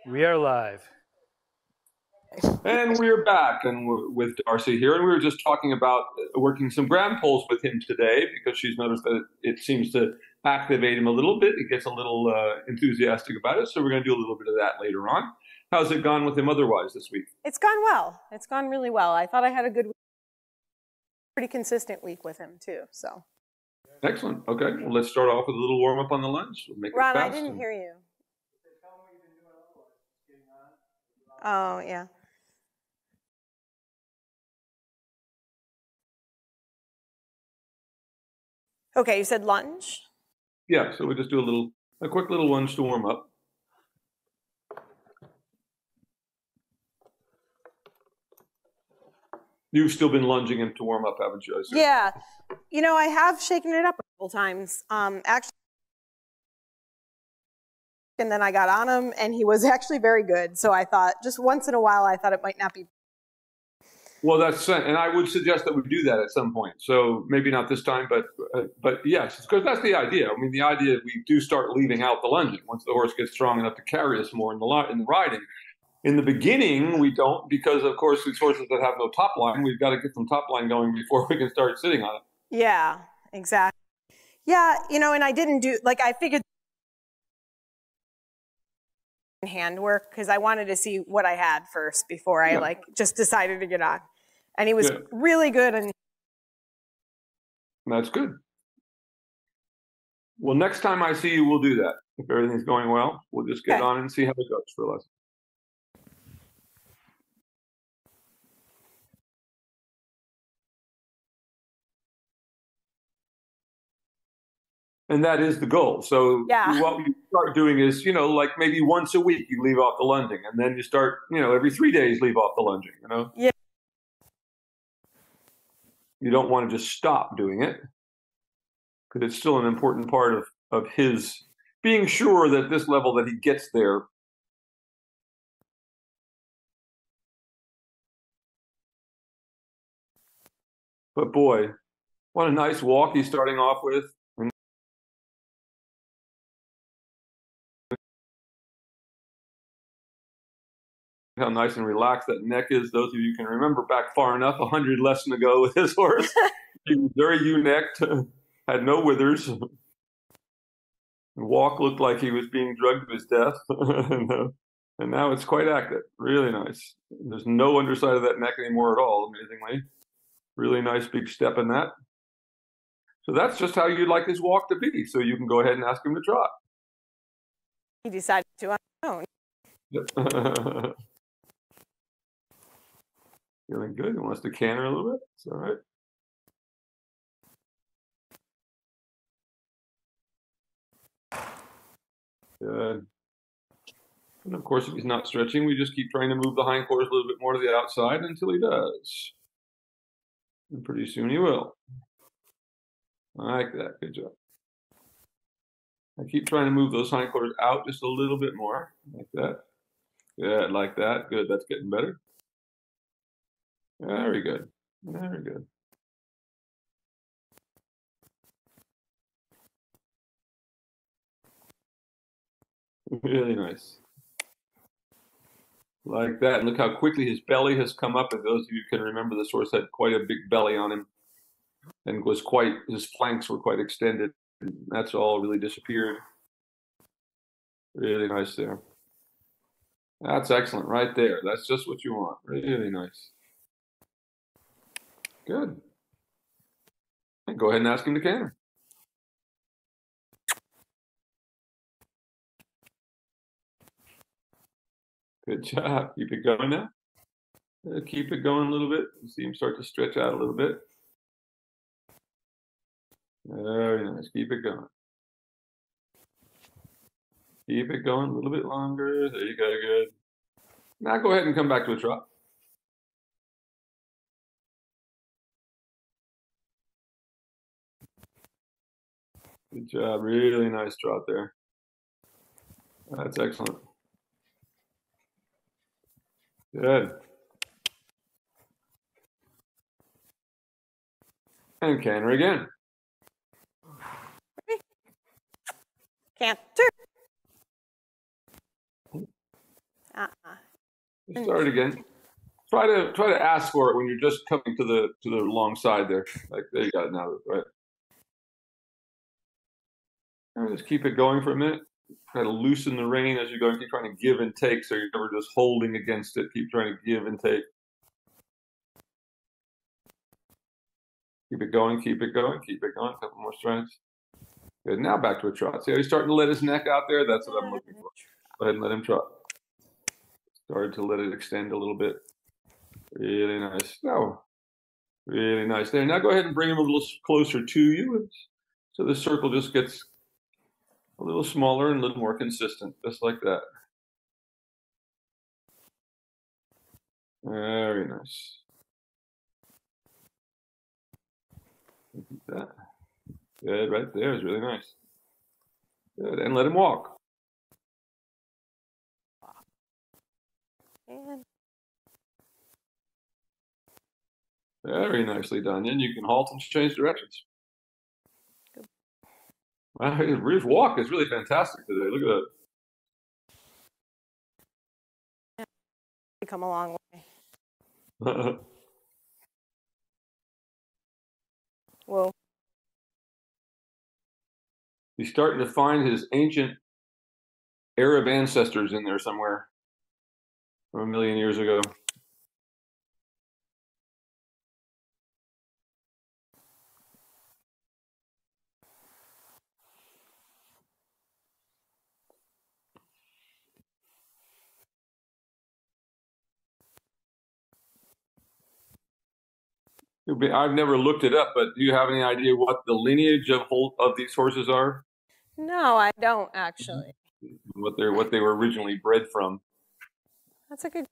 We are live. And we're back, and we're with Darcy here, and we were just talking about working some gram poles with him today because she's noticed that it seems to activate him a little bit. He gets a little enthusiastic about it, so we're going to do a little bit of that later on. How's it gone with him otherwise this week? It's gone well. It's gone really well. I thought I had a good, pretty consistent week with him too. So. Excellent. Okay, well, let's start off with a little warm up on the lunge. We'll make Ron, it fast I didn't hear you. Oh, yeah. Okay, you said lunge? Yeah, so we just do a quick little lunge to warm up. You've still been lunging him to warm up, haven't you? Yeah. You know, I have shaken it up a couple times. Actually, and then I got on him, and he was actually very good. So I thought, just once in a while, I thought it might not be. Well, and I would suggest that we do that at some point. So maybe not this time, but yes, because that's the idea. I mean, the idea is we do start leaving out the lunging once the horse gets strong enough to carry us more in the riding. In the beginning, we don't, because of course these horses that have no top line, we've got to get some top line going before we can start sitting on it. Yeah, exactly. Yeah, you know, and I didn't do, like, I figured handwork because I wanted to see what I had first before I just decided to get on. And he was really good. And that's good. Well, next time I see you, we'll do that. If everything's going well, we'll just get on and see how it goes for a lesson. And that is the goal. So what we start doing is, you know, like maybe once a week you leave off the lunging, and then you start, you know, every 3 days leave off the lunging, you know? Yeah. You don't want to just stop doing it because it's still an important part of his being sure that this level that he gets there. But boy, what a nice walk he's starting off with. How nice and relaxed that neck is. Those of you can remember back far enough, 100 lessons ago with his horse. He was very ewe-necked, had no withers. The walk looked like he was being drugged to his death. And now it's quite active. Really nice. There's no underside of that neck anymore at all, amazingly. Really nice big step in that. So that's just how you'd like his walk to be. So you can go ahead and ask him to trot. He decided to on his own. Feeling good. He wants to canter a little bit. It's all right. Good. And of course, if he's not stretching, we just keep trying to move the hindquarters a little bit more to the outside until he does. And pretty soon he will. I like that. Good job. I keep trying to move those hindquarters out just a little bit more. Like that. Good, like that. Good. That's getting better. Very good. Very good. Really nice. Like that. And look how quickly his belly has come up. If those of you can remember, this horse had quite a big belly on him and his flanks were quite extended. That's all really disappeared. Really nice there. That's excellent right there. That's just what you want. Really nice. Good. And go ahead and ask him to canter. Good job. Keep it going now. Keep it going a little bit. You see him start to stretch out a little bit. Very nice. Keep it going. Keep it going a little bit longer. There you go. Good. Now go ahead and come back to a trot. Good job. Really nice trot there. That's excellent. Good. And canter again. Canter. Start it again. Try to ask for it when you're just coming to the long side there. Like there you got it now, right? And just keep it going for a minute. Try to loosen the rein as you go. Keep trying to give and take, so you're never just holding against it. Keep trying to give and take. Keep it going, keep it going, keep it going. A couple more strides. Good. Now back to a trot. See how he's starting to let his neck out there? That's what I'm looking for. Go ahead and let him trot. Started to let it extend a little bit. Really nice. Oh, really nice there. Now go ahead and bring him a little closer to you. So the circle just gets a little smaller and a little more consistent, just like that. Very nice. Keep that. Good, right there is really nice. Good, and let him walk. And very nicely done. Then you can halt and change directions. Good. Wow, his walk is really fantastic today. Look at yeah, we come a long way. that. Whoa. He's starting to find his ancient Arab ancestors in there somewhere from 1,000,000 years ago. I've never looked it up, but do you have any idea what the lineage of these horses are? No, I don't actually. What they were originally bred from? That's a good.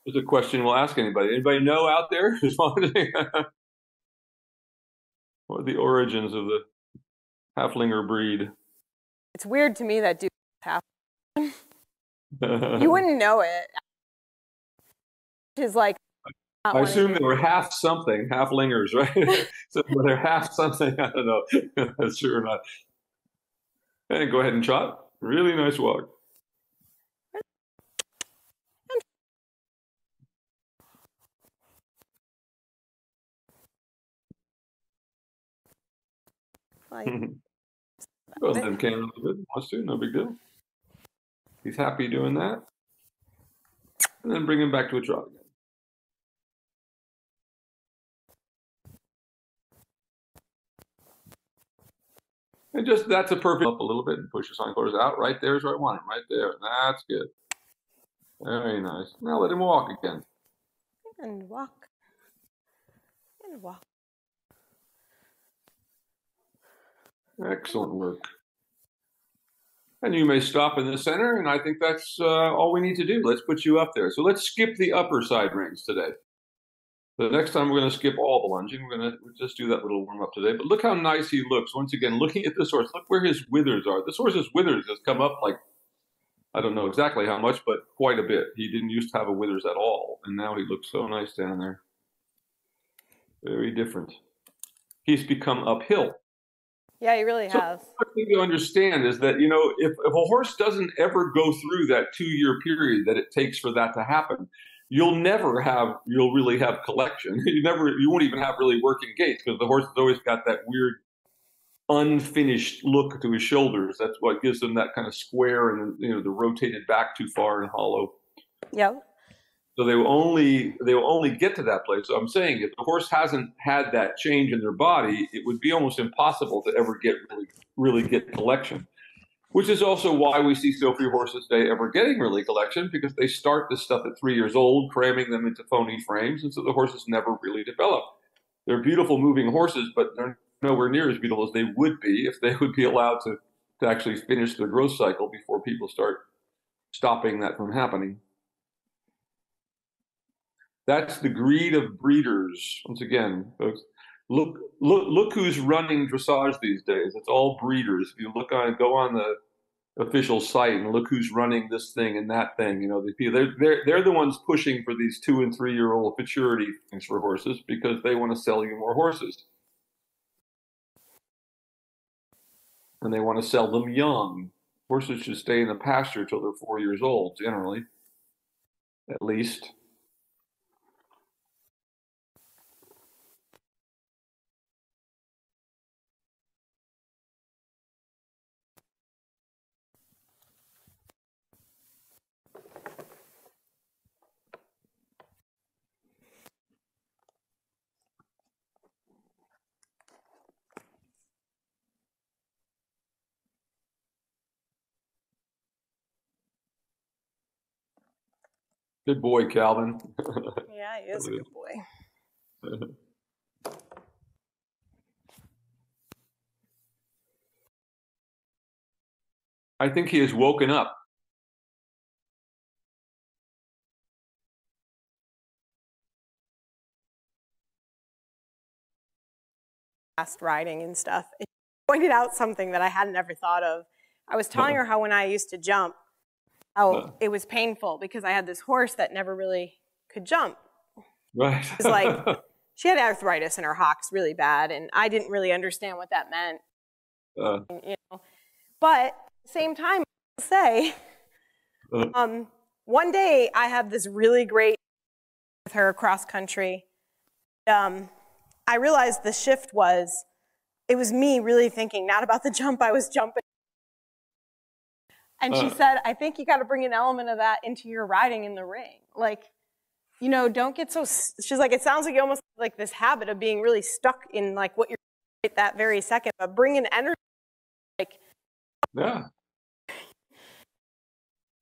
It's a question we'll ask anybody. Anybody know out there? What are the origins of the Haflinger breed? It's weird to me that dude half. You wouldn't know it. It's like. I assume they were half something, Haflingers, right? So they're half something. I don't know. That's true or not. And go ahead and trot. Really nice walk. Like, go let him can a little bit. Wants to, no big deal. He's happy doing that. And then bring him back to a trot again. And just that's a perfect up a little bit and push his hindquarters out. Right there is where I want him. Right there. That's good. Very nice. Now let him walk again. And walk. And walk. Excellent work. And you may stop in the center, and I think that's all we need to do. Let's put you up there. So let's skip the upper side reins today. The next time we're going to skip all the lunging. We're going to just do that little warm-up today. But look how nice he looks. Once again, looking at this horse, look where his withers are. This horse's withers has come up like, I don't know exactly how much, but quite a bit. He didn't used to have a withers at all, and now he looks so nice down there. Very different. He's become uphill. Yeah, he really has. The thing to understand is that, if a horse doesn't ever go through that 2-year period that it takes for that to happen, you'll really have collection. You won't even have really working gaits, because the horse has always got that weird unfinished look to his shoulders. That's what gives them that kind of square and the rotated back too far and hollow. Yep. So they will only get to that place. So I'm saying if the horse hasn't had that change in their body, it would be almost impossible to ever really get collection. Which is also why we see so few horses today ever getting really collection, because they start this stuff at 3 years old, cramming them into phony frames, and so the horses never really develop. They're beautiful moving horses, but they're nowhere near as beautiful as they would be if they would be allowed to actually finish their growth cycle before people start stopping that from happening. That's the greed of breeders. Once again, folks, look who's running dressage these days. It's all breeders. If you go on the official site and look who's running this thing and that thing. They're the ones pushing for these 2- and 3-year-old maturity things for horses, because they want to sell you more horses. And they want to sell them young. Horses should stay in the pasture till they're 4 years old, generally, at least. Good boy, Calvin. Yeah, he is a good boy. I think he has woken up. Fast riding and stuff. It pointed out something that I hadn't ever thought of. I was telling her how when I used to jump, how it was painful because I had this horse that never really could jump. Right. It's like she had arthritis in her hocks really bad, and I didn't really understand what that meant. You know, but at the same time, I'll say, one day I had this really great with her cross country. I realized the shift was, it was me really thinking not about the jump I was jumping. And she said, I think you got to bring an element of that into your riding in the ring. Like, you know, don't get so, she's like, it sounds like you almost like this habit of being really stuck in like what you're at that very second, but bring an energy. Like, yeah.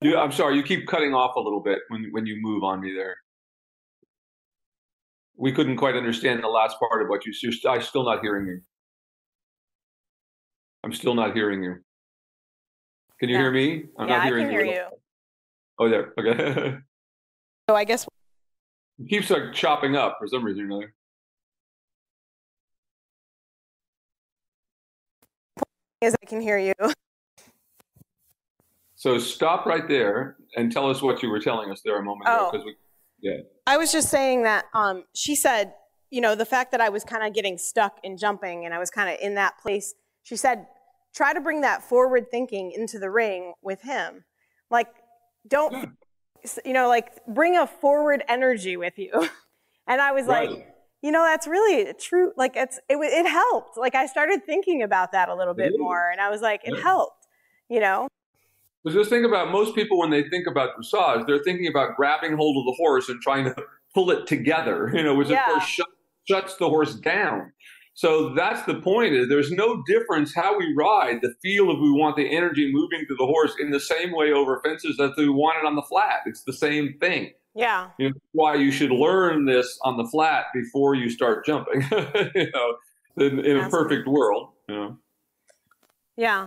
I'm sorry, you keep cutting off a little bit when you move on me there. We couldn't quite understand the last part of what you said. I'm still not hearing you. I'm still not hearing you. Can you hear me? I'm not hearing I can hear you. Oh, there. Okay. So I guess it keeps like chopping up for some reason or another. As I can hear you. So stop right there and tell us what you were telling us there a moment ago. Because I was just saying that she said, you know, the fact that I was kind of getting stuck in jumping and I was kind of in that place, she said, try to bring that forward thinking into the ring with him. Like, don't, you know, like bring a forward energy with you. And I was like, you know, that's really true. Like it helped. Like I started thinking about that a little bit more and I was like, it helped, you know? But just think about most people when they think about dressage, they're thinking about grabbing hold of the horse and trying to pull it together, you know, which of course shuts the horse down. So that's the point, is there's no difference how we ride. The feel of we want the energy moving to the horse in the same way over fences as we want it on the flat. It's the same thing. Yeah. You know, why you should learn this on the flat before you start jumping, you know, in a perfect world, you know. Yeah.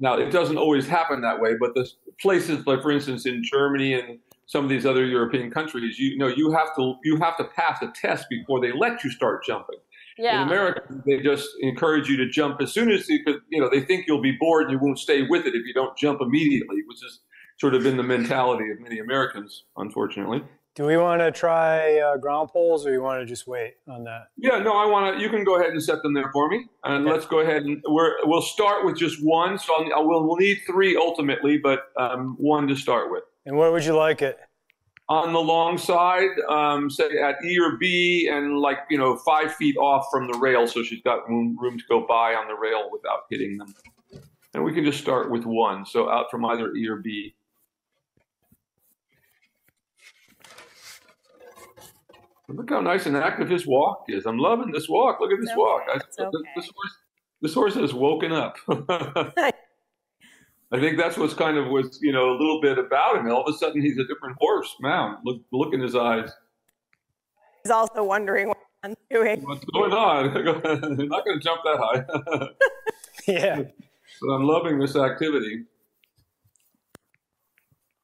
Now, it doesn't always happen that way, but the places like, for instance, in Germany and some of these other European countries, you know, you have to pass a test before they let you start jumping. Yeah. In America, they just encourage you to jump as soon as you know, they think you'll be bored and you won't stay with it if you don't jump immediately, which has sort of been the mentality of many Americans, unfortunately. Do we want to try ground poles, or you want to just wait on that? Yeah, no, I want to. You can go ahead and set them there for me, and let's go ahead and we'll start with just one. So we'll need three ultimately, but one to start with. And where would you like it? On the long side, say at E or B, and like, you know, 5 feet off from the rail, so she's got room to go by on the rail without hitting them. And we can just start with one, so out from either E or B. Look how nice and active his walk is. I'm loving this walk. Look at this walk. This horse has woken up. I think that's what's kind of was, you know, a little bit about him. All of a sudden, he's a different horse. Man, look in his eyes. He's also wondering what I'm doing. What's going on? I'm not going to jump that high. Yeah. But I'm loving this activity.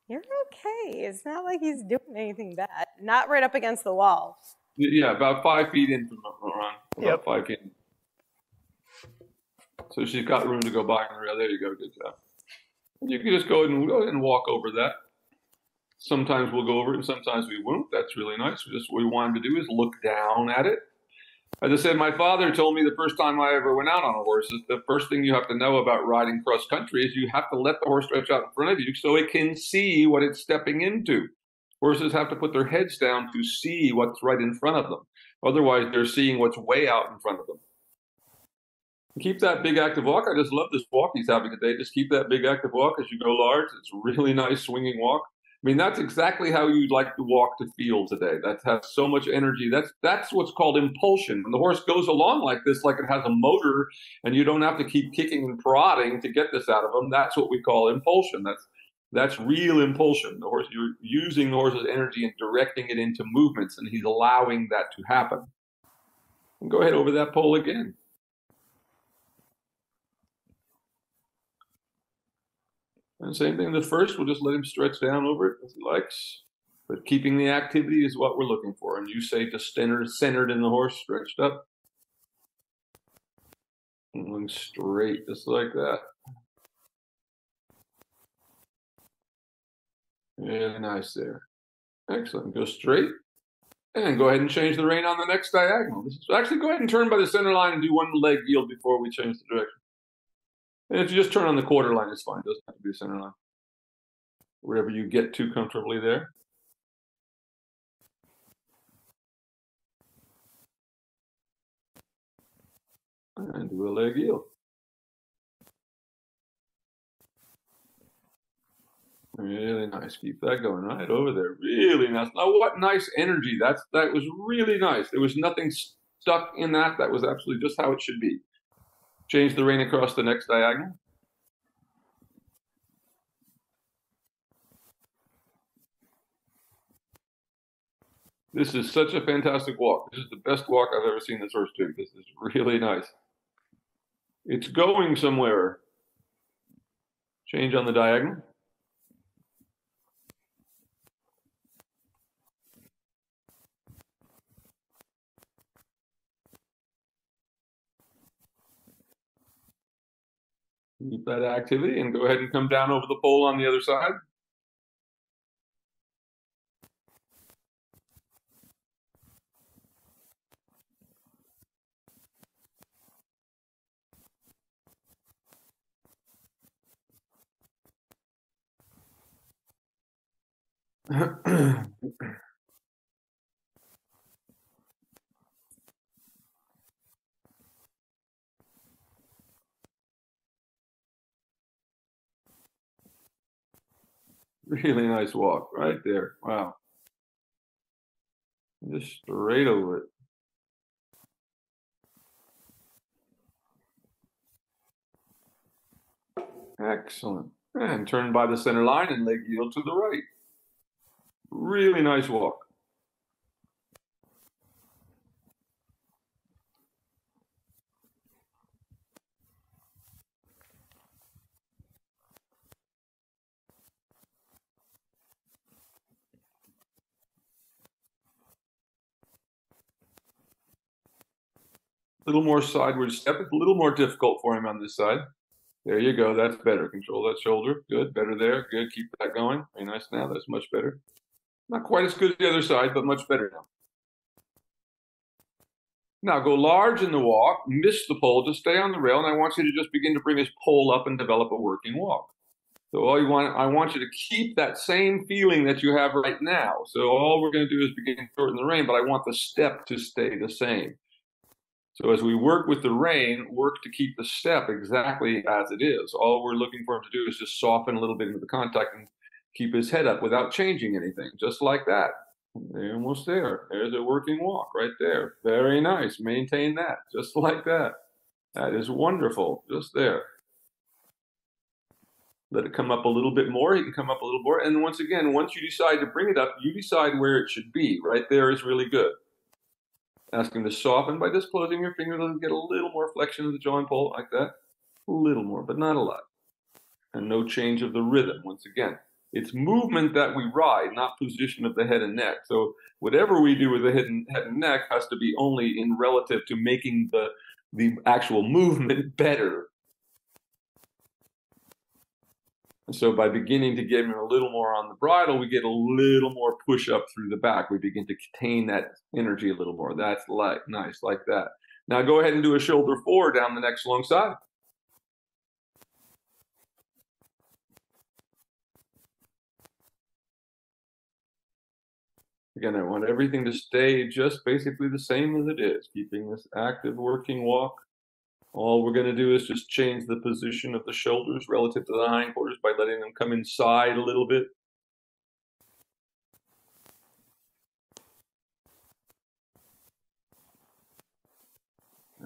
You're okay. It's not like he's doing anything bad. Not right up against the wall. Yeah, about 5 feet in from the run. About 5 feet. So she's got room to go by on the rail. There you go. Good job. You can just go ahead and walk over that. Sometimes we'll go over it and sometimes we won't. That's really nice. Just what we wanted to do is look down at it. As I said, my father told me the first time I ever went out on a horse is the first thing you have to know about riding cross country is you have to let the horse stretch out in front of you so it can see what it's stepping into. Horses have to put their heads down to see what's right in front of them. Otherwise, they're seeing what's way out in front of them. Keep that big active walk. I just love this walk he's having today. Just keep that big active walk as you go large. It's a really nice swinging walk. I mean, that's exactly how you'd like the walk to feel today. That has so much energy. That's what's called impulsion. When the horse goes along like this, like it has a motor, and you don't have to keep kicking and prodding to get this out of them, that's what we call impulsion. That's real impulsion. The horse, you're using the horse's energy and directing it into movements, and he's allowing that to happen. And go ahead over that pole again. And same thing, the first, we'll just let him stretch down over it as he likes. But keeping the activity is what we're looking for. And you say just centered in the horse, stretched up. And going straight, just like that. Really nice there. Excellent. Go straight. And go ahead and change the rein on the next diagonal. Actually, go ahead and turn by the center line and do one leg yield before we change the direction. And if you just turn on the quarter line, it's fine. It doesn't have to be a center line. Wherever you get to comfortably there. And do a leg yield. Really nice. Keep that going right over there. Really nice. Now, what nice energy. That was really nice. There was nothing stuck in that. That was absolutely just how it should be. Change the rein across the next diagonal. This is such a fantastic walk. This is the best walk I've ever seen this horse do. This is really nice. It's going somewhere. Change on the diagonal. Keep that activity and go ahead and come down over the pole on the other side. Really nice walk right there. Wow. Just straight over it. Excellent. And turn by the center line and leg yield to the right. Really nice walk. A little more sideward step. It's a little more difficult for him on this side. There you go. That's better. Control that shoulder. Good. Better there. Good. Keep that going. Very nice now. That's much better. Not quite as good as the other side, but much better now. Now go large in the walk. Miss the pole. Just stay on the rail, and I want you to just begin to bring his pole up and develop a working walk. So I want you to keep that same feeling that you have right now. So all we're going to do is begin to shorten the rein, but I want the step to stay the same. So as we work with the rein, work to keep the step exactly as it is. All we're looking for him to do is just soften a little bit into the contact and keep his head up without changing anything, just like that. They're almost there. There's a working walk right there. Very nice. Maintain that, just like that. That is wonderful, just there. Let it come up a little bit more. He can come up a little more. And once again, once you decide to bring it up, you decide where it should be. Right there is really good. Ask him to soften by just closing your fingers and get a little more flexion of the jaw and pole like that. A little more, but not a lot. And no change of the rhythm. Once again, it's movement that we ride, not position of the head and neck. So whatever we do with the head and neck has to be only in relative to making the actual movement better. And so by beginning to get him a little more on the bridle, we get a little more push up through the back. We begin to contain that energy a little more. That's like nice, like that. Now go ahead and do a shoulder forward down the next long side. Again, I want everything to stay just basically the same as it is, keeping this active working walk. All we're going to do is just change the position of the shoulders relative to the hindquarters by letting them come inside a little bit.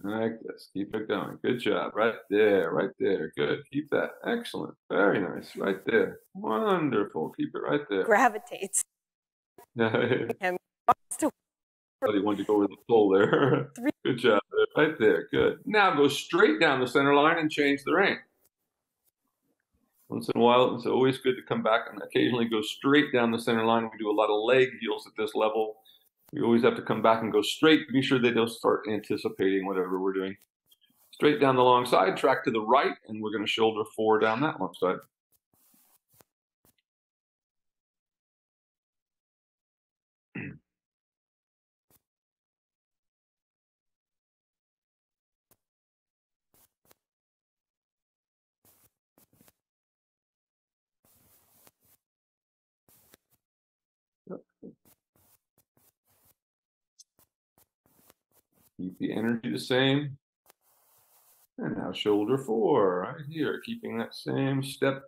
Like this. Keep it going. Good job. Right there. Right there. Good. Keep that. Excellent. Very nice. Right there. Wonderful. Keep it right there. Gravitates. Him wants to He wanted to go over the pole there. Good job. Right there. Good. Now go straight down the center line and change the rein. Once in a while, it's always good to come back and occasionally go straight down the center line. We do a lot of leg heels at this level. We always have to come back and go straight. Be sure they don't start anticipating whatever we're doing. Straight down the long side, track to the right, and we're going to shoulder forward down that long side. Keep the energy the same. And now shoulder four, right here, keeping that same step.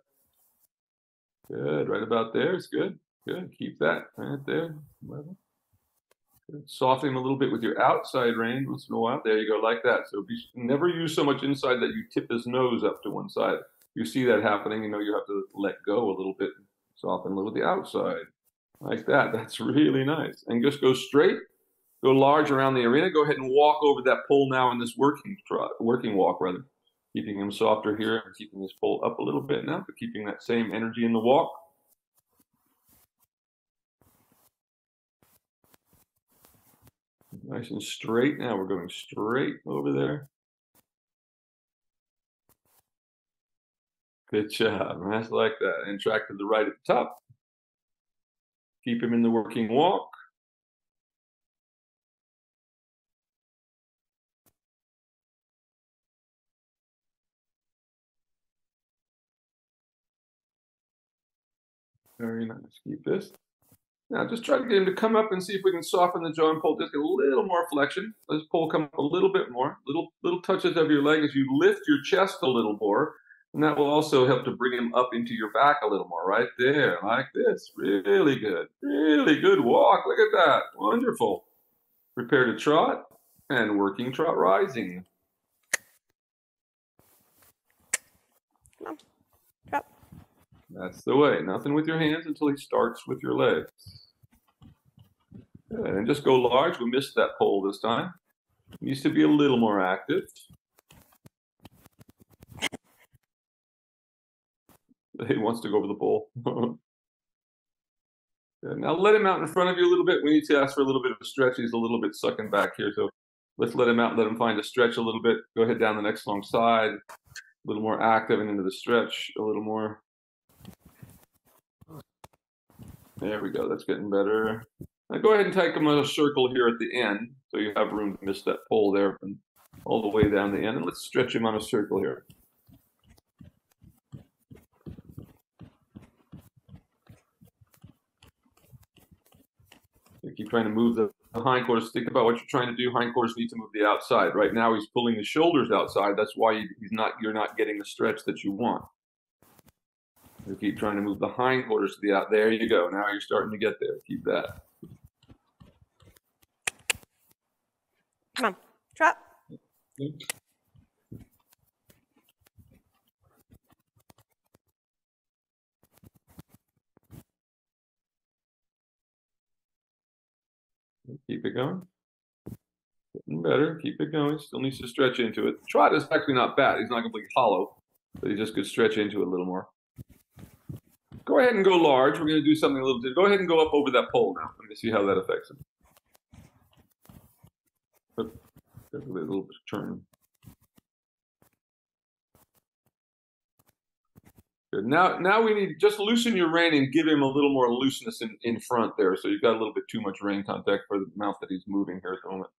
Good, right about there, it's good. Good, keep that right there. Good. Soften him a little bit with your outside rein once in a while. There you go, like that. So never use so much inside that you tip his nose up to one side. You see that happening, you know you have to let go a little bit. Soften a little with the outside. Like that, that's really nice. And just go straight. Go large around the arena. Go ahead and walk over that pole now in this working walk, rather. Keeping him softer here and keeping this pole up a little bit now, but keeping that same energy in the walk. Nice and straight. Now we're going straight over there. Good job. Nice like that. And track to the right at the top. Keep him in the working walk. Very nice. Keep this. Now just try to get him to come up and see if we can soften the jaw and pull. Just get a little more flexion. Let's pull come up a little bit more. Little touches of your leg as you lift your chest a little more. And that will also help to bring him up into your back a little more. Right there, like this. Really good. Really good walk. Look at that. Wonderful. Prepare to trot and working trot rising. Come on. Drop. That's the way. Nothing with your hands until he starts with your legs. Good. And just go large. We missed that pole this time. Needs to be a little more active. He wants to go over the pole. Good. Now let him out in front of you a little bit. We need to ask for a little bit of a stretch. He's a little bit sucking back here. So let's let him out and let him find a stretch a little bit. Go ahead down the next long side. A little more active and into the stretch a little more. There we go. That's getting better. Now go ahead and take him a circle here at the end, so you have room to miss that pole there from all the way down the end. And let's stretch him on a circle here. You keep trying to move the hindquarters. Think about what you're trying to do. Hindquarters need to move the outside. Right now he's pulling the shoulders outside. That's why you're not getting the stretch that you want. You keep trying to move the hindquarters to the out. There you go. Now you're starting to get there. Keep that. Come on. Drop. Keep it going. Getting better. Keep it going. Still needs to stretch into it. Trot is actually not bad. He's not completely hollow, but he just could stretch into it a little more. Go ahead and go large. We're going to do something a little bit. Go ahead and go up over that pole now. Let me see how that affects him. A little bit of turn. Good. Now we need just loosen your rein and give him a little more looseness in front there. So you've got a little bit too much rein contact for the amount that he's moving here at the moment.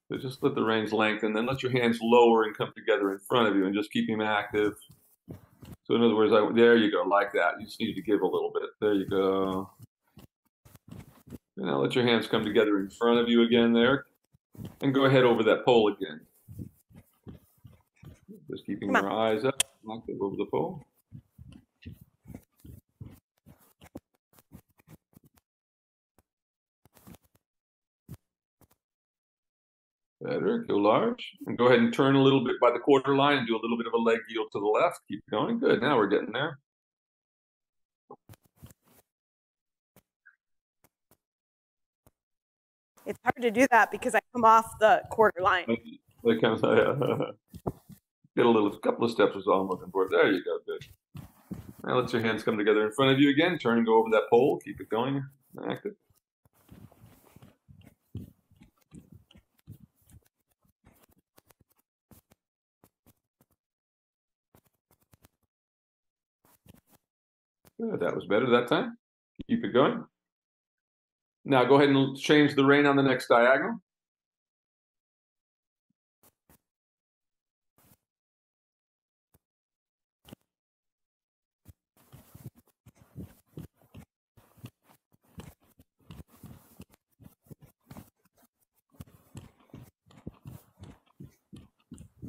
So just let the reins lengthen, then let your hands lower and come together in front of you, and just keep him active. So in other words, there you go, like that. You just need to give a little bit. There you go. And now let your hands come together in front of you again there, and go ahead over that pole again. Just keeping your eyes up, active over the pole. Better, go large. And go ahead and turn a little bit by the quarter line and do a little bit of a leg yield to the left. Keep going. Good. Now we're getting there. It's hard to do that because I come off the quarter line. Get a couple of steps is all I'm looking for. There you go. Good. Now let your hands come together in front of you again. Turn and go over that pole. Keep it going. Active. Good. That was better that time. Keep it going. Now go ahead and change the rein on the next diagonal.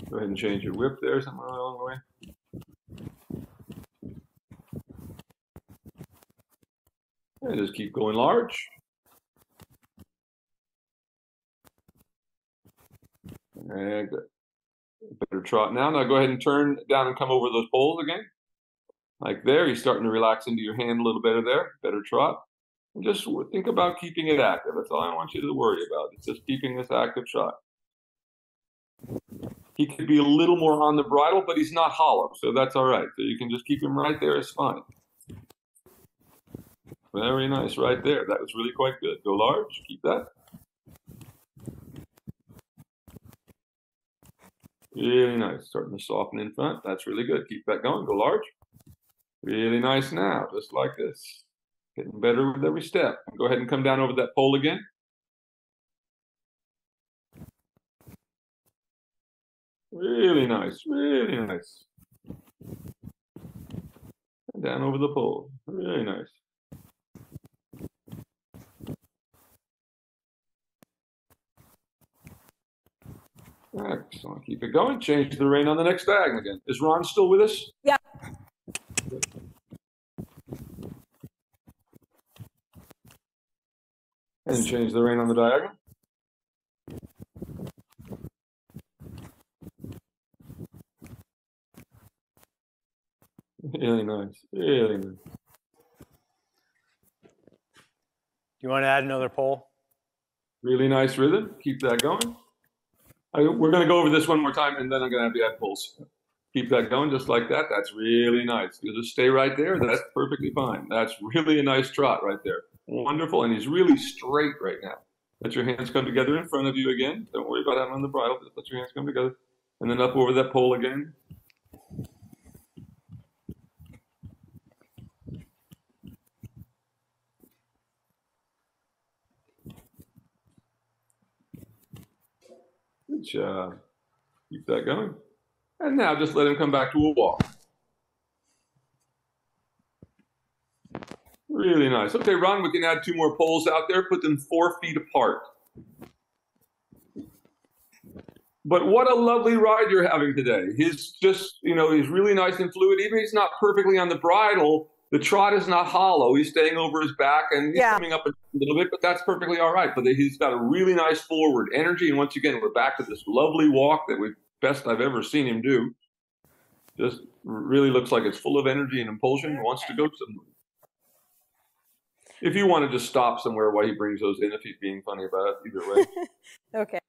Go ahead and change your whip there somewhere along the way. And just keep going large. And good. Better trot now. Now go ahead and turn down and come over those poles again. Like there, you're starting to relax into your hand a little better there. Better trot. And just think about keeping it active. That's all I want you to worry about. It's just keeping this active trot. He could be a little more on the bridle, but he's not hollow, so that's all right. So you can just keep him right there. It's fine. Very nice right there. That was really quite good. Go large. Keep that. Really nice. Starting to soften in front. That's really good. Keep that going. Go large. Really nice now. Just like this. Getting better with every step. Go ahead and come down over that pole again. Really nice. Really nice. And down over the pole. Really nice. Excellent. Keep it going. Change the rein on the next diagonal again. Is Ron still with us? Yeah. And change the rein on the diagonal. Really nice. Really nice. You want to add another pole? Really nice rhythm. Keep that going. We're going to go over this one more time, and then I'm going to have you add pulse. Keep that going just like that. That's really nice. You just stay right there. That's perfectly fine. That's really a nice trot right there. Wonderful. And he's really straight right now. Let your hands come together in front of you again. Don't worry about having on the bridle. Just let your hands come together. And then up over that pole again. Good job. Keep that going. And now just let him come back to a walk. Really nice. Okay, Ron, we can add 2 more poles out there. Put them 4 feet apart. But what a lovely ride you're having today. He's just, he's really nice and fluid. Even if he's not perfectly on the bridle, the trot is not hollow. He's staying over his back, and he's coming up a little bit, but that's perfectly all right. But he's got a really nice forward energy. And once again, we're back to this lovely walk that best I've ever seen him do. Just really looks like it's full of energy and impulsion. Wants to go somewhere. If you want to just stop somewhere while he brings those in, if he's being funny about it, either way. Okay.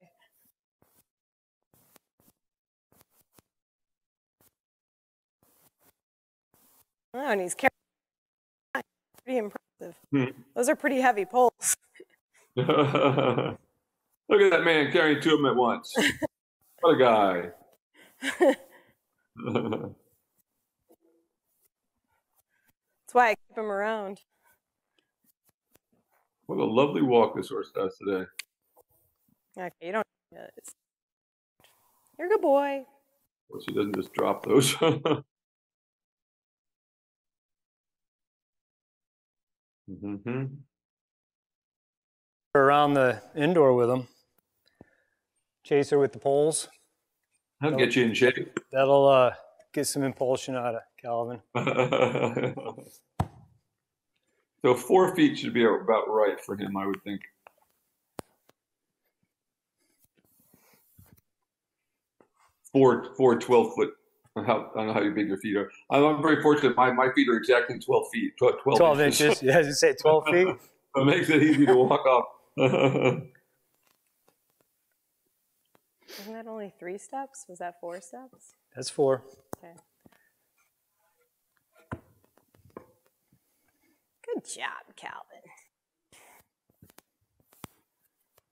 Oh, and he's carrying. Pretty impressive. Those are pretty heavy poles. Look at that man carrying 2 of them at once. What a guy. That's why I keep him around. What a lovely walk this horse does today. Okay, you don't. You're a good boy. Of course, he doesn't just drop those. Around the indoor with them. Chaser with the poles. That'll get you in shape. That'll get some impulsion out of Calvin. So 4 feet should be about right for him, I would think. Four 12-foot. I don't know how big your feet are. I'm very fortunate. My feet are exactly 12 feet. 12 inches. Yeah, you say 12 feet. It makes it easy to walk off. Isn't that only 3 steps? Was that 4 steps? That's 4. Okay. Good job, Calvin.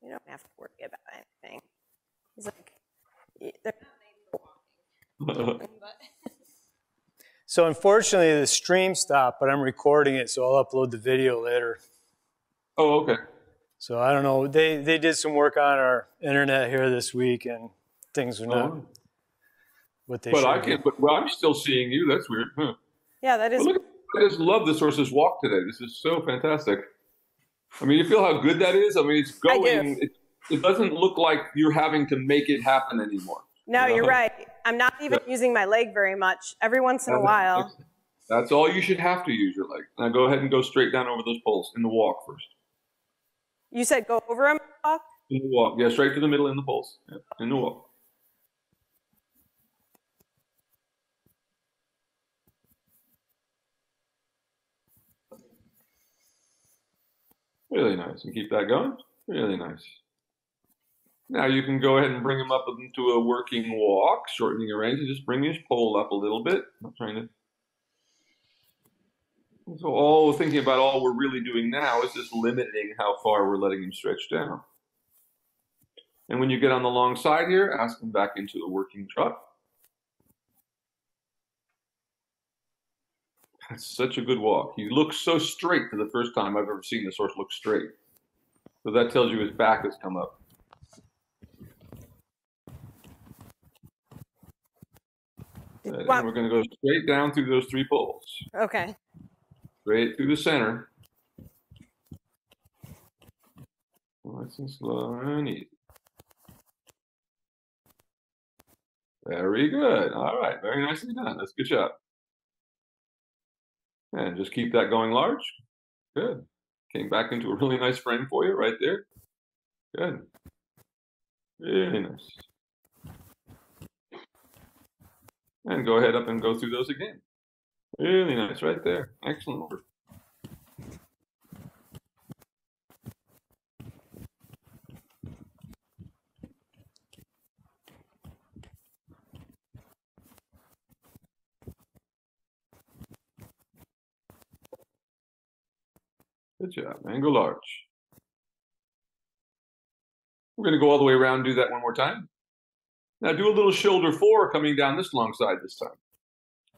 You don't have to worry about anything. He's like, they're not made for walking. So unfortunately, the stream stopped, but I'm recording it, so I'll upload the video later. Oh, okay. So I don't know. They did some work on our internet here this week, and things are not what they should. But I'm still seeing you. That's weird. Huh. Yeah, that is. I just love this horse's walk today. This is so fantastic. I mean, you feel how good that is? I mean, it's going. It doesn't look like you're having to make it happen anymore. No, you're right. I'm not even using my leg very much. Every once in a while. That's all you should have to use your leg. Now go ahead and go straight down over those poles in the walk first. You said go over them? Walk? In the walk. Yeah, straight to the middle in the poles. Yeah, in the walk. Really nice. And keep that going. Really nice. Now you can go ahead and bring him up into a working walk, shortening your reins, and just bring his pole up a little bit. I'm trying to. So thinking about all we're really doing now is just limiting how far we're letting him stretch down. And when you get on the long side here, ask him back into a working trot. That's such a good walk. He looks so straight for the first time I've ever seen this horse look straight. So that tells you his back has come up. And we're going to go straight down through those 3 poles. Okay. Straight through the center. Nice and slow and easy. Very good. All right. Very nicely done. That's a good job. And just keep that going large. Good. Came back into a really nice frame for you right there. Good. Really nice. And go ahead up and go through those again. Really nice right there. Excellent work. Good job, man. Go large. We're going to go all the way around and do that one more time. Now do a little shoulder 4 coming down this long side this time.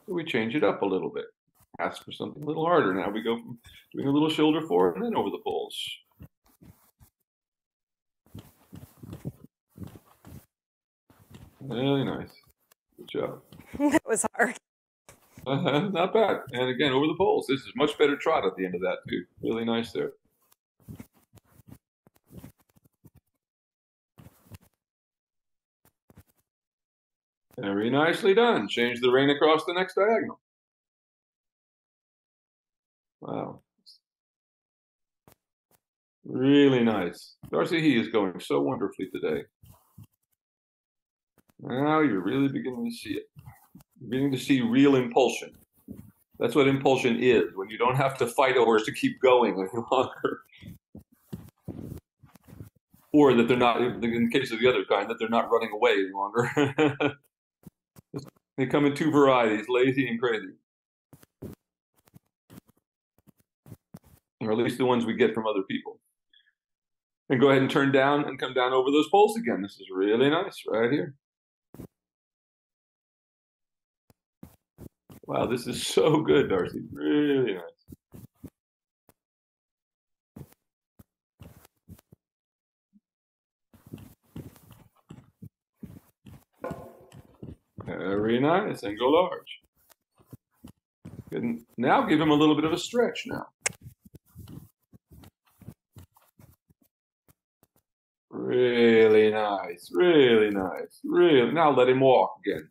So we change it up a little bit. Ask for something a little harder. Now we go from doing a little shoulder 4 and then over the poles. Really nice. Good job. That was hard. Not bad. And again, over the poles. This is much better trot at the end of that, too. Really nice there. Very nicely done. Change the rein across the next diagonal. Wow. Really nice. Darcy, he is going so wonderfully today. Now you're really beginning to see it. You're beginning to see real impulsion. That's what impulsion is, when you don't have to fight a horse to keep going any longer. Or that they're not, in the case of the other kind, that they're not running away any longer. They come in 2 varieties, lazy and crazy. Or at least the ones we get from other people. And go ahead and turn down and come down over those poles again. This is really nice right here. Wow, this is so good, Darcy. Really nice. Very nice, and go large. Good. Now give him a little bit of a stretch now. Really nice, really nice, really. Now let him walk again.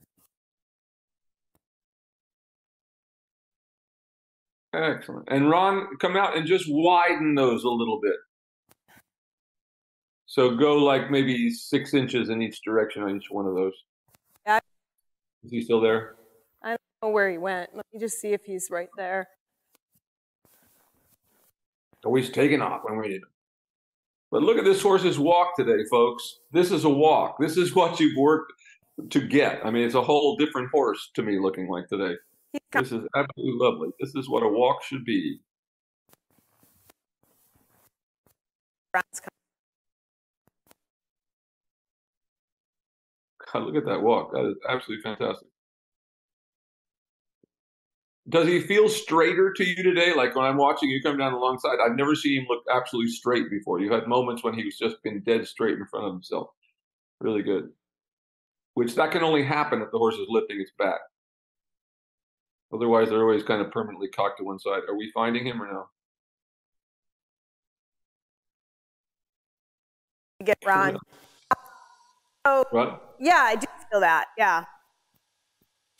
Excellent. And Ron, come out and just widen those a little bit. So go like maybe 6 inches in each direction on each one of those. Yeah. Is he still there? I don't know where he went. Let me just see if he's right there. Oh, he's taking off when we need him. But look at this horse's walk today, folks. This is a walk. This is what you've worked to get. I mean, it's a whole different horse to me looking like today. This is absolutely lovely. This is what a walk should be. God, look at that walk. That is absolutely fantastic. Does he feel straighter to you today? Like when I'm watching you come down alongside, I've never seen him look absolutely straight before. You had moments when he was just been dead straight in front of himself. Really good. Which that can only happen if the horse is lifting its back. Otherwise, they're always kind of permanently cocked to one side. Are we finding him or no? Get Ron. Oh, What? yeah, I do feel that. Yeah.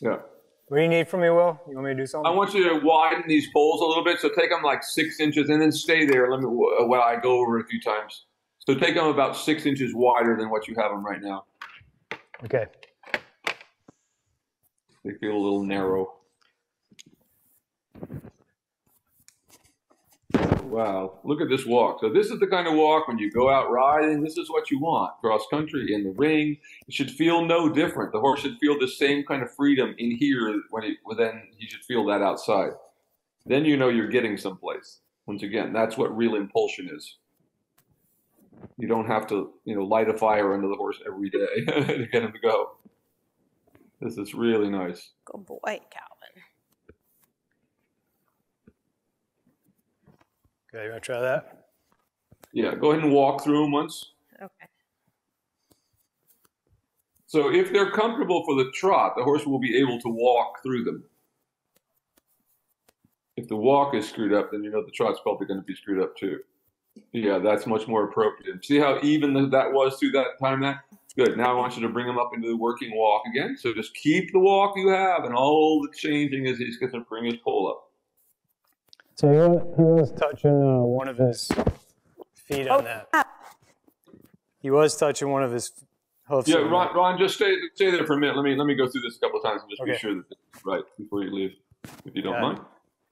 Yeah. What do you need from me, Will? You want me to do something? I want you to widen these poles a little bit. So take them like 6 inches and then stay there. Let me while I go over it a few times. So take them about 6 inches wider than what you have them right now. Okay. They feel a little narrow. Wow, look at this walk. So this is the kind of walk when you go out riding, this is what you want. Cross country, in the ring, it should feel no different. The horse should feel the same kind of freedom in here then he should feel that outside. Then you know you're getting someplace. Once again, that's what real impulsion is. You don't have to, light a fire under the horse every day to get him to go. This is really nice. Good boy, Calvin. Okay, you want to try that? Yeah, go ahead and walk through them once. Okay. So if they're comfortable for the trot, the horse will be able to walk through them. If the walk is screwed up, then you know the trot's probably going to be screwed up too. Yeah, that's much more appropriate. See how even that was through that time? Good. Now I want you to bring him up into the working walk again. So just keep the walk you have, and all the changing is he's going to bring his pole up. So he was touching one of his feet on that. He was touching one of his hoofs. Yeah, Ron, just stay there for a minute. Let me go through this a couple of times and just be sure that it's right before you leave, if you don't mind.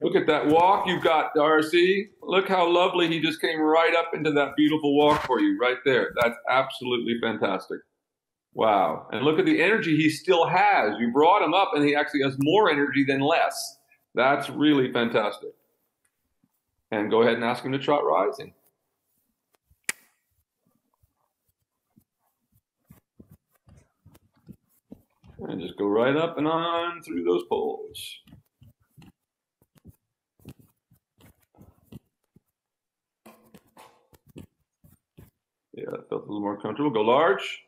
Look at that walk you've got, Darcy. Look how lovely he just came right up into that beautiful walk for you right there. That's absolutely fantastic. Wow. And look at the energy he still has. You brought him up and he actually has more energy than less. That's really fantastic. And go ahead and ask him to trot rising. And just go right up and on through those poles. Yeah, that felt a little more comfortable. Go large.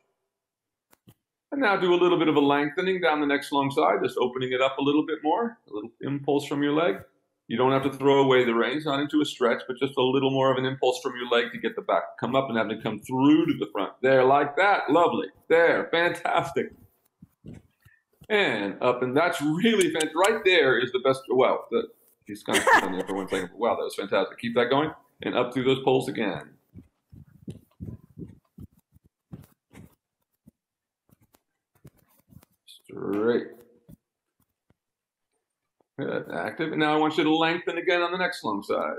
And now do a little bit of a lengthening down the next long side, just opening it up a little bit more. A little impulse from your leg. You don't have to throw away the reins, not into a stretch, but just a little more of an impulse from your leg to get the back, come up and have it come through to the front. There, like that. Lovely. There, fantastic. And up, and that's really fantastic. Right there is the best. Well, he's kind of on there for 1 second. Wow, that was fantastic. Keep that going. And up through those poles again. Straight. Good, active. And now I want you to lengthen again on the next long side.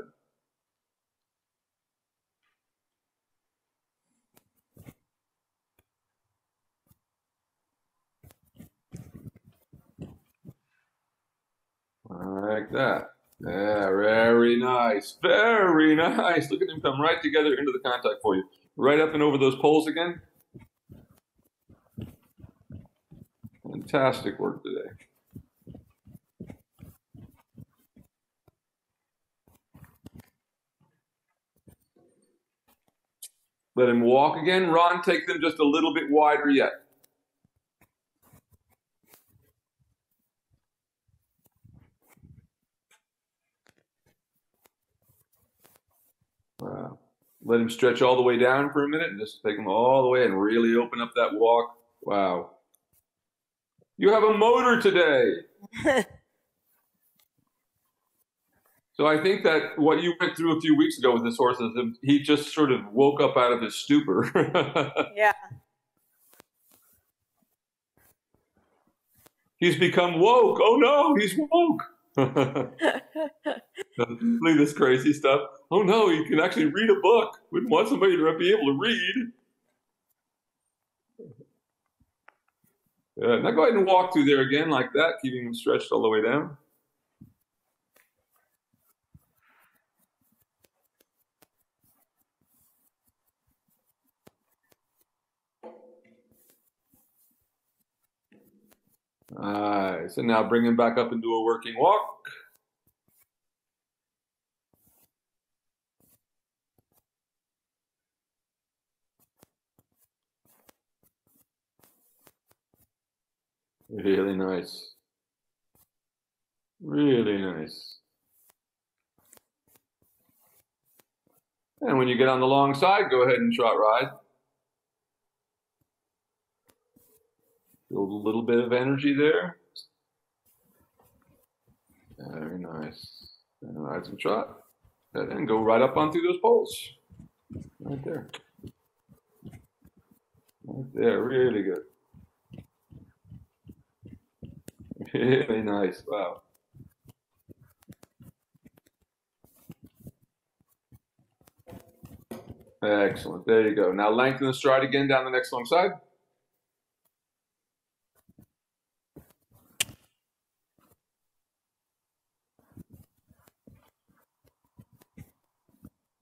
Like that. Yeah, very nice. Very nice. Look at them come right together into the contact for you. Right up and over those poles again. Fantastic work today. Let him walk again. Ron, take them just a little bit wider yet. Wow. Let him stretch all the way down for a minute and just take him all the way and really open up that walk. Wow. You have a motor today. So I think that what you went through a few weeks ago with this horse is he just sort of woke up out of his stupor. Yeah. He's become woke. Oh no, he's woke. Look this crazy stuff. Oh no, he can actually read a book. Wouldn't want somebody to be able to read. Yeah, now go ahead and walk through there again like that, keeping him stretched all the way down. All right, so now bring him back up into a working walk. Really nice. Really nice. And when you get on the long side, go ahead and trot ride. Build a little bit of energy there. Very nice. And ride some trot. And go right up onto those poles. Right there. Right there. Really good. Really nice. Wow. Excellent. There you go. Now lengthen the stride again down the next long side.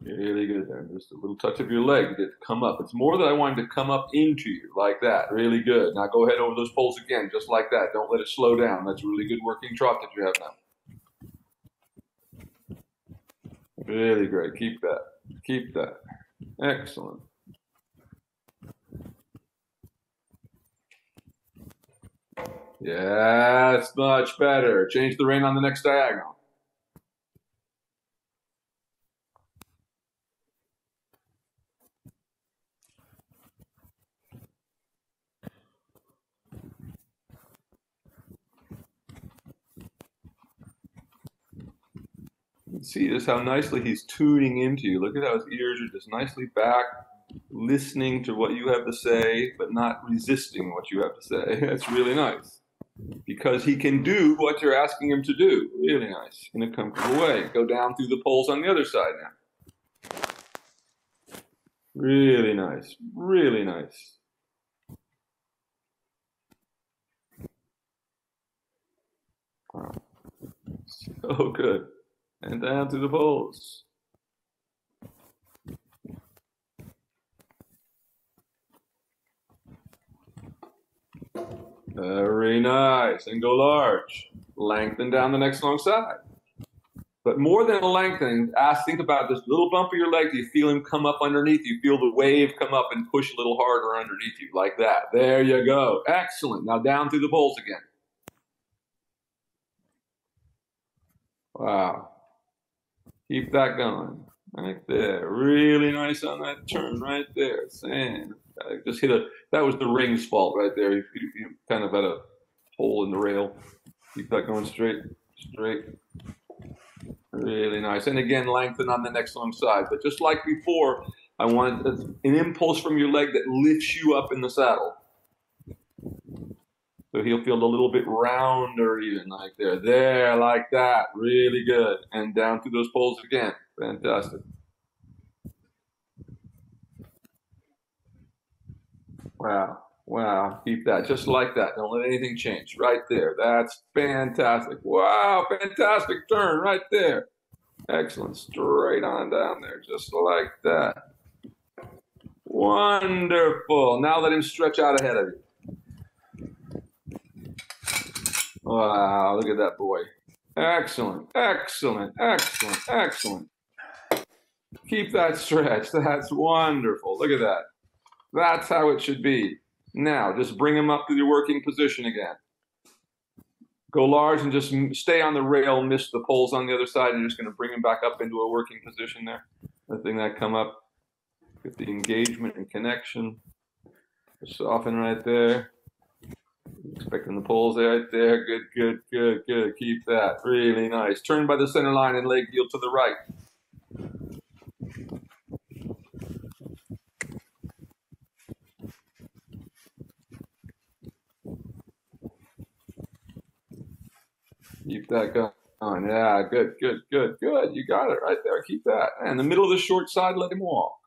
Really good there. Just a little touch of your leg to come up. It's more that I wanted to come up into you like that. Really good. Now go ahead over those poles again, just like that. Don't let it slow down. That's a really good working trot that you have now. Really great. Keep that. Keep that. Excellent. Yes, much better. Change the rein on the next diagonal. See just how nicely he's tuning into you. Look at how his ears are just nicely back, listening to what you have to say, but not resisting what you have to say. That's really nice. Because he can do what you're asking him to do. Really nice. In a comfortable way. Go down through the poles on the other side now. Really nice. Really nice. Wow. So good. And down through the poles. Very nice. And go large. Lengthen down the next long side. But more than a lengthening, think about this little bump of your leg. Do you feel him come up underneath? You feel the wave come up and push a little harder underneath you, like that. There you go. Excellent. Now down through the poles again. Wow. Keep that going. Right there. Really nice on that turn right there. Sand. Just hit that was the ring's fault right there. You kind of had a hole in the rail. Keep that going straight. Straight. Really nice. And again, lengthen on the next long side. But just like before, I want an impulse from your leg that lifts you up in the saddle. So he'll feel a little bit rounder even, like there. There, like that. Really good. And down through those poles again. Fantastic. Wow. Wow. Keep that just like that. Don't let anything change. Right there. That's fantastic. Wow. Fantastic turn right there. Excellent. Straight on down there. Just like that. Wonderful. Now let him stretch out ahead of you. Wow, look at that boy. Excellent, excellent, excellent, excellent. Keep that stretch. That's wonderful. Look at that. That's how it should be. Now, just bring them up to your working position again. Go large and just stay on the rail, miss the poles on the other side. You're just going to bring them back up into a working position there. Letting that come up. Get the engagement and connection. Soften right there. Expecting the poles right there. Good, good, good, good. Keep that. Really nice. Turn by the center line and leg heel to the right. Keep that going. Yeah, good, good, good, good. You got it right there. Keep that. And the middle of the short side, let him walk.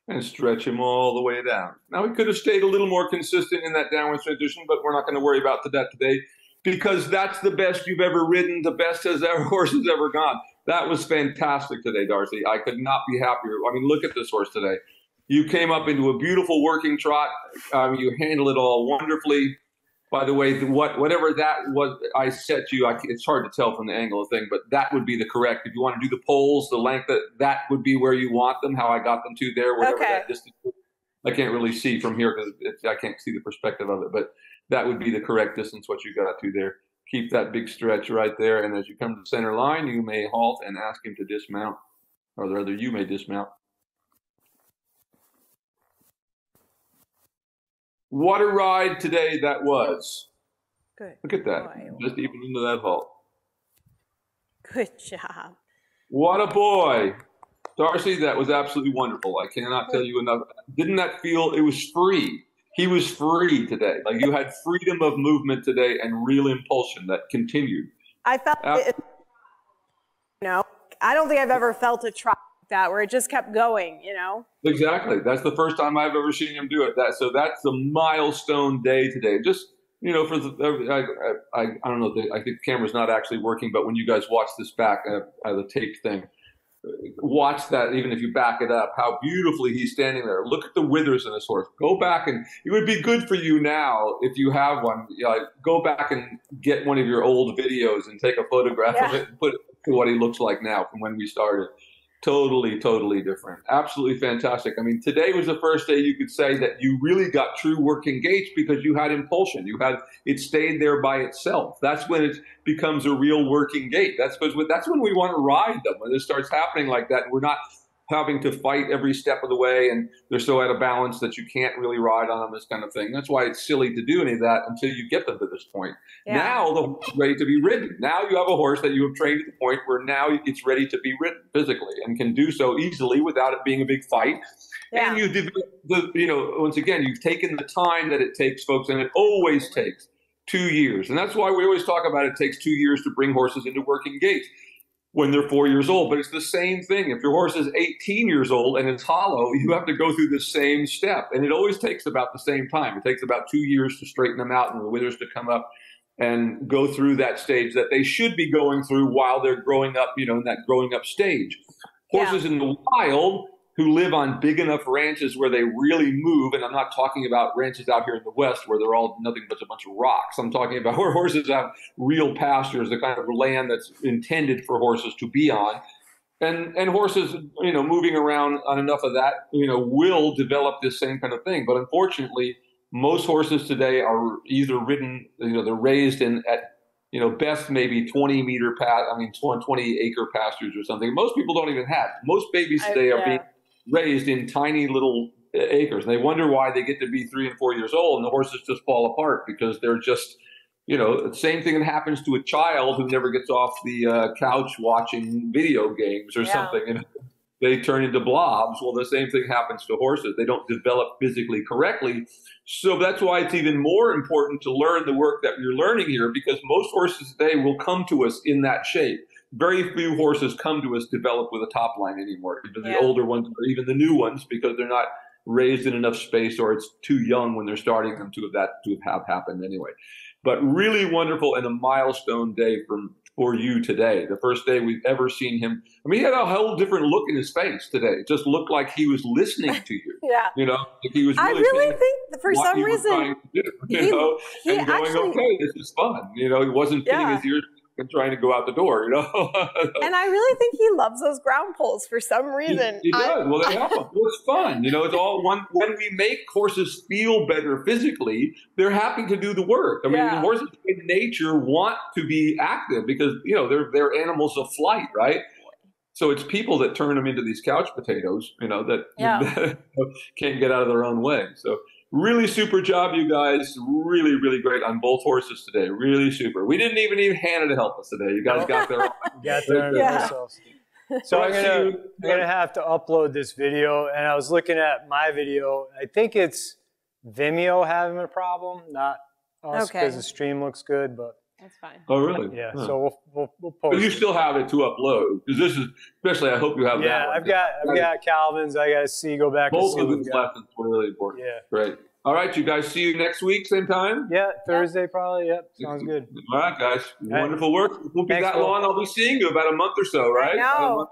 And stretch him all the way down. Now, we could have stayed a little more consistent in that downward transition, but we're not going to worry about that today because that's the best you've ever ridden, the best horse has ever gone. That was fantastic today, Darcy. I could not be happier. I mean, look at this horse today. You came up into a beautiful working trot. You handled it all wonderfully. By the way, whatever that was, I set you. It's hard to tell from the angle of thing, but that would be the correct. If you want to do the poles, the length, that would be where you want them. How I got them to there, whatever that distance is. I can't really see from here because I can't see the perspective of it, but that would be the correct distance. What you got to there. Keep that big stretch right there, and as you come to the center line, you may halt and ask him to dismount, or rather, you may dismount. What a ride today that was. Good. Look at that. Boy. Just even into that halt. Good job. What a boy. Darcy, that was absolutely wonderful. I cannot tell you enough. Didn't that feel, it was free. He was free today. Like you had freedom of movement today and real impulsion that continued. I felt it, I don't think I've ever felt a trot like that where it just kept going, Exactly. That's the first time I've ever seen him do it. So that's a milestone day today. Just, for I don't know, I think the camera's not actually working, but when you guys watch this back, the taped thing, watch that, even if you back it up, how beautifully he's standing there. Look at the withers in this horse. Go back, and it would be good for you now, if you have one, go back and get one of your old videos and take a photograph of it and put it to what he looks like now from when we started. Totally, totally different. Absolutely fantastic. I mean, today was the first day you could say that you really got true working gaits because you had impulsion. It stayed there by itself. That's when it becomes a real working gait. That's when we want to ride them, when it starts happening like that. We're not having to fight every step of the way, and they're so out of balance that you can't really ride on them, this kind of thing. That's why it's silly to do any of that until you get them to this point. Yeah. Now the horse is ready to be ridden. Now you have a horse that you have trained at the point where now it's ready to be ridden physically and can do so easily without it being a big fight. Yeah. And once again, you've taken the time that it takes, folks, and it always takes 2 years. And that's why we always talk about it takes 2 years to bring horses into working gaits when they're 4 years old. But it's the same thing. If your horse is 18 years old and it's hollow, you have to go through the same step. And it always takes about the same time. It takes about 2 years to straighten them out and the withers to come up and go through that stage that they should be going through while they're growing up, in that growing up stage. Horses in the wild who live on big enough ranches where they really move, and I'm not talking about ranches out here in the West where they're all nothing but a bunch of rocks. I'm talking about where horses have real pastures, the kind of land that's intended for horses to be on. And horses, moving around on enough of that, will develop this same kind of thing. But unfortunately, most horses today are either ridden, they're raised at best maybe 20 acre pastures or something. Most people don't even have. Most babies today are being raised in tiny little acres. And they wonder why they get to be 3 and 4 years old and the horses just fall apart because they're just, the same thing that happens to a child who never gets off the couch watching video games or something. They turn into blobs. Well, the same thing happens to horses. They don't develop physically correctly. So that's why it's even more important to learn the work that you're learning here, because most horses today will come to us in that shape. Very few horses come to us developed with a top line anymore, either the older ones or even the new ones, because they're not raised in enough space or it's too young when they're starting them to have happened anyway. But really wonderful and a milestone day for you today. The first day we've ever seen him. I mean, he had a whole different look in his face today. It just looked like he was listening to you. Yeah. You know, like he was really I really think that for some reason, you know, he and going, actually, okay, this is fun. You know, he wasn't pinning his ears and trying to go out the door, you know. And I really think he loves those ground poles for some reason. He does. Well, they help him. Well, it's fun. You know, it's all one. When we make horses feel better physically, they're happy to do the work. I mean, the horses in nature want to be active because, you know, they're animals of flight, right? So it's people that turn them into these couch potatoes, you know, that can't get out of their own way. So really super job, you guys. Really, really great on both horses today. Really super. We didn't even need Hannah to help us today. You guys got there. Got there yourselves. So I'm gonna have to upload this video, and I was looking at my video. I think it's Vimeo having a problem, not us, because the stream looks good, but that's fine. Oh, really? Yeah. So we'll post. But you still have it to upload because this is especially. I hope you have that. Yeah, I've got Calvin's. I got to see. Go back. Both and see of these lessons were really important. Yeah. Great. All right, you guys. See you next week, same time. Yeah, Thursday probably. Yep, sounds good. All right, guys. Wonderful work. It won't be that long. I'll be seeing you about a month or so, right? I know.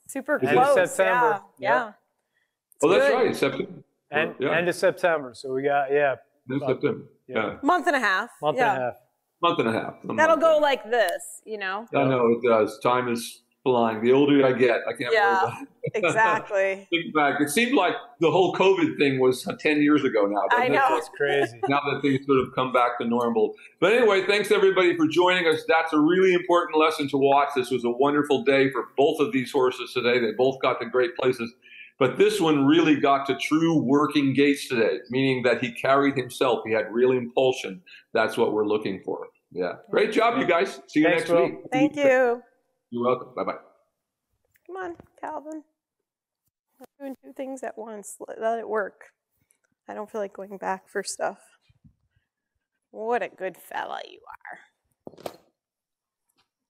Super close. End of September. Yeah. Oh, that's right. It's September. End of September. So we got End of September. Yeah. Month and a half. Month and a half. Month and a half. That'll go like this, you know? I know it does. Time is flying. The older I get, I can't believe that. Exactly. Think back. It seemed like the whole COVID thing was 10 years ago now. I know. It's crazy. Now that things sort of come back to normal. But anyway, thanks everybody for joining us. That's a really important lesson to watch. This was a wonderful day for both of these horses today. They both got to great places. But this one really got to true working gaits today, meaning that he carried himself. He had real impulsion. That's what we're looking for. Yeah. Great job, you guys. See you next week. Thank you. You're welcome. Bye-bye. Come on, Calvin. I'm doing two things at once. Let it work. I don't feel like going back for stuff. What a good fella you are.